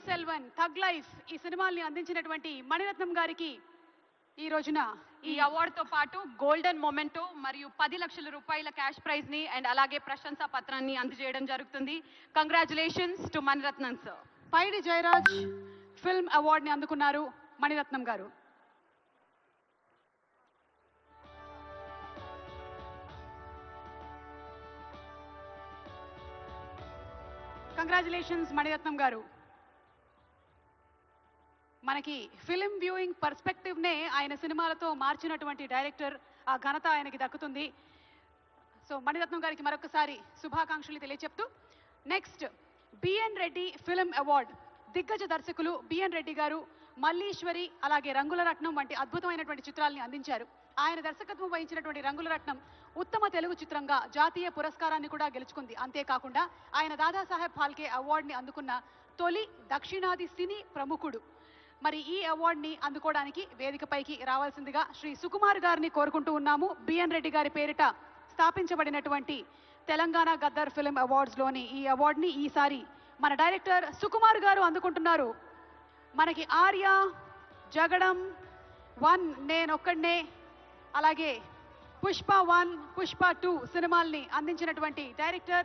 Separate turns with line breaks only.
Selvan, tug life ఈ సినిమాల్ని అందించినటువంటి మణిరత్నం గారికి ఈ రోజున
ఈ అవార్డుతో పాటు గోల్డెన్ మొమెంటో మరియు 10 లక్షల రూపాయల క్యాష్ ప్రైజ్ ని అండ్ అలాగే ప్రశంసా పత్రాన్ని అందజేయడం జరుగుతుంది. Congratulations to Mani Ratnam sir.
Paidi Jayaraj film అవార్డుని అందుకున్నారు మణిరత్నం గారు. కంగ్రాచులేషన్స్ మణిరత్నం గారు. మనకి ఫిలిం వ్యూయింగ్ పర్స్పెక్టివ్నే ఆయన సినిమాలతో మార్చినటువంటి డైరెక్టర్, ఆ ఘనత ఆయనకి దక్కుతుంది. సో మణిరత్నం గారికి మరొకసారి శుభాకాంక్షలు తెలియచెప్తూ next BN Reddy film award. దిగ్గజ దర్శకులు బిఎన్ రెడ్డి గారు మల్లీశ్వరి అలాగే రంగుల రత్నం వంటి అద్భుతమైనటువంటి చిత్రాల్ని అందించారు. ఆయన దర్శకత్వం వహించినటువంటి రంగుల రత్నం ఉత్తమ తెలుగు చిత్రంగా జాతీయ పురస్కారాన్ని కూడా గెలుచుకుంది. అంతేకాకుండా ఆయన దాదాసాహెబ్ ఫాల్కే అవార్డుని అందుకున్న తొలి దక్షిణాది సినీ ప్రముఖుడు. మరి ఈ అవార్డుని అందుకోవడానికి వేదికపైకి రావాల్సిందిగా శ్రీ సుకుమార్ గారిని కోరుకుంటూ ఉన్నాము. బిఎన్ రెడ్డి గారి పేరిట స్థాపించబడినటువంటి తెలంగాణ గద్దర్ ఫిలిం అవార్డ్స్లోని ఈ అవార్డుని ఈసారి మన డైరెక్టర్ సుకుమార్ గారు అందుకుంటున్నారు. మనకి ఆర్య, జగడం 1, నేనొక్కడే, అలాగే పుష్ప 1, పుష్ప 2 సినిమాల్ని అందించినటువంటి డైరెక్టర్